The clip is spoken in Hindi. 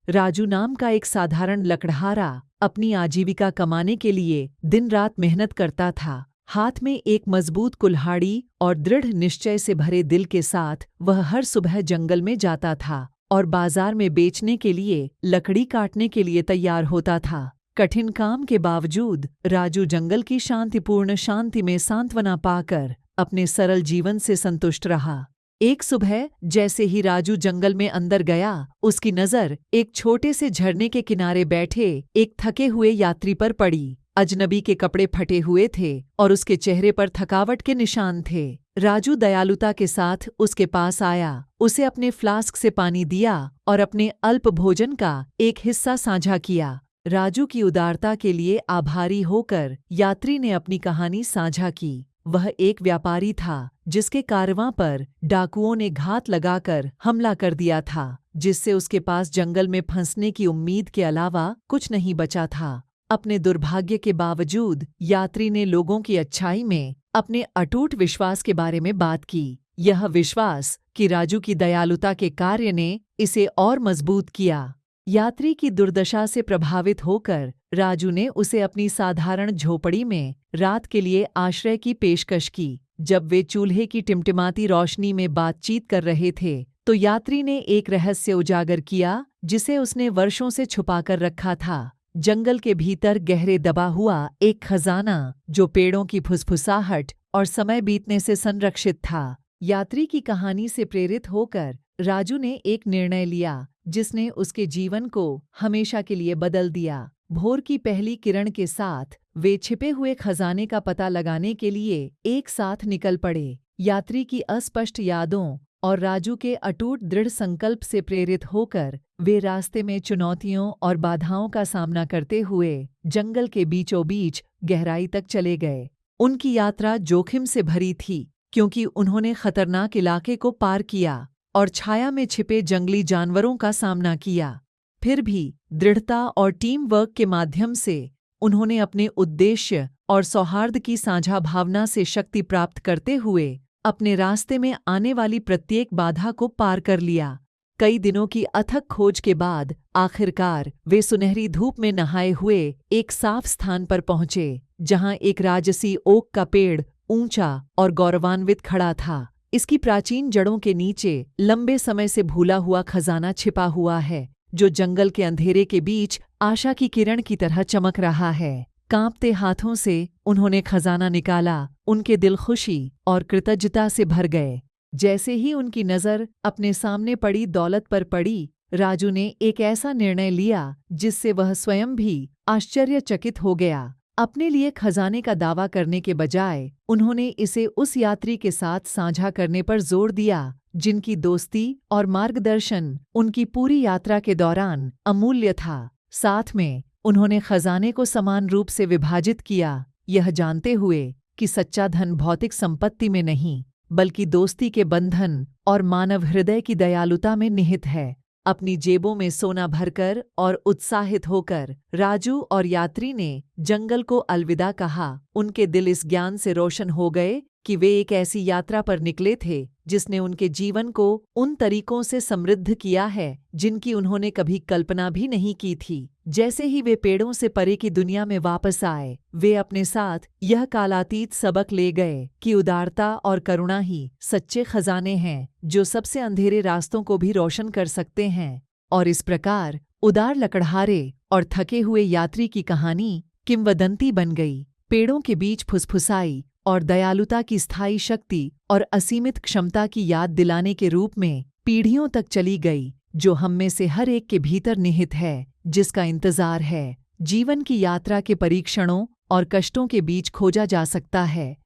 राजू नाम का एक साधारण लकड़हारा अपनी आजीविका कमाने के लिए दिन रात मेहनत करता था। हाथ में एक मजबूत कुल्हाड़ी और दृढ़ निश्चय से भरे दिल के साथ वह हर सुबह जंगल में जाता था और बाजार में बेचने के लिए लकड़ी काटने के लिए तैयार होता था। कठिन काम के बावजूद राजू जंगल की शांतिपूर्ण शांति में सांत्वना पाकर अपने सरल जीवन से संतुष्ट रहा। एक सुबह जैसे ही राजू जंगल में अंदर गया, उसकी नज़र एक छोटे से झरने के किनारे बैठे एक थके हुए यात्री पर पड़ी। अजनबी के कपड़े फटे हुए थे और उसके चेहरे पर थकावट के निशान थे। राजू दयालुता के साथ उसके पास आया, उसे अपने फ्लास्क से पानी दिया और अपने अल्प भोजन का एक हिस्सा साझा किया। राजू की उदारता के लिए आभारी होकर यात्री ने अपनी कहानी साझा की। वह एक व्यापारी था जिसके कारवां पर डाकुओं ने घात लगाकर हमला कर दिया था, जिससे उसके पास जंगल में फंसने की उम्मीद के अलावा कुछ नहीं बचा था। अपने दुर्भाग्य के बावजूद यात्री ने लोगों की अच्छाई में अपने अटूट विश्वास के बारे में बात की। यह विश्वास कि राजू की दयालुता के कार्य ने इसे और मजबूत किया। यात्री की दुर्दशा से प्रभावित होकर राजू ने उसे अपनी साधारण झोपड़ी में रात के लिए आश्रय की पेशकश की। जब वे चूल्हे की टिमटिमाती रोशनी में बातचीत कर रहे थे, तो यात्री ने एक रहस्य उजागर किया जिसे उसने वर्षों से छुपाकर रखा था। जंगल के भीतर गहरे दबा हुआ एक खजाना, जो पेड़ों की फुसफुसाहट और समय बीतने से संरक्षित था। यात्री की कहानी से प्रेरित होकर राजू ने एक निर्णय लिया जिसने उसके जीवन को हमेशा के लिए बदल दिया। भोर की पहली किरण के साथ वे छिपे हुए खजाने का पता लगाने के लिए एक साथ निकल पड़े। यात्री की अस्पष्ट यादों और राजू के अटूट दृढ़ संकल्प से प्रेरित होकर वे रास्ते में चुनौतियों और बाधाओं का सामना करते हुए जंगल के बीचों बीच गहराई तक चले गए। उनकी यात्रा जोखिम से भरी थी, क्योंकि उन्होंने खतरनाक इलाके को पार किया और छाया में छिपे जंगली जानवरों का सामना किया। फिर भी दृढ़ता और टीम वर्क के माध्यम से उन्होंने अपने उद्देश्य और सौहार्द की साझा भावना से शक्ति प्राप्त करते हुए अपने रास्ते में आने वाली प्रत्येक बाधा को पार कर लिया। कई दिनों की अथक खोज के बाद आखिरकार वे सुनहरी धूप में नहाए हुए एक साफ स्थान पर पहुंचे, जहां एक राजसी ओक का पेड़ ऊंचा और गौरवान्वित खड़ा था। इसकी प्राचीन जड़ों के नीचे लंबे समय से भूला हुआ खजाना छिपा हुआ है, जो जंगल के अंधेरे के बीच आशा की किरण की तरह चमक रहा है। कांपते हाथों से उन्होंने खजाना निकाला, उनके दिल खुशी और कृतज्ञता से भर गए। जैसे ही उनकी नज़र अपने सामने पड़ी दौलत पर पड़ी, राजू ने एक ऐसा निर्णय लिया जिससे वह स्वयं भी आश्चर्यचकित हो गया। अपने लिए खजाने का दावा करने के बजाय उन्होंने इसे उस यात्री के साथ साझा करने पर जोर दिया जिनकी दोस्ती और मार्गदर्शन उनकी पूरी यात्रा के दौरान अमूल्य था। साथ में उन्होंने खजाने को समान रूप से विभाजित किया, यह जानते हुए कि सच्चा धन भौतिक संपत्ति में नहीं, बल्कि दोस्ती के बंधन और मानव हृदय की दयालुता में निहित है। अपनी जेबों में सोना भरकर और उत्साहित होकर राजू और यात्री ने जंगल को अलविदा कहा। उनके दिल इस ज्ञान से रोशन हो गए कि वे एक ऐसी यात्रा पर निकले थे जिसने उनके जीवन को उन तरीकों से समृद्ध किया है जिनकी उन्होंने कभी कल्पना भी नहीं की थी। जैसे ही वे पेड़ों से परे की दुनिया में वापस आए, वे अपने साथ यह कालातीत सबक ले गए कि उदारता और करुणा ही सच्चे खजाने हैं जो सबसे अंधेरे रास्तों को भी रोशन कर सकते हैं। और इस प्रकार उदार लकड़हारे और थके हुए यात्री की कहानी किंवदंती बन गई। पेड़ों के बीच फुसफुसाई और दयालुता की स्थायी शक्ति और असीमित क्षमता की याद दिलाने के रूप में पीढ़ियों तक चली गई, जो हम में से हर एक के भीतर निहित है, जिसका इंतजार है। जीवन की यात्रा के परीक्षणों और कष्टों के बीच खोजा जा सकता है,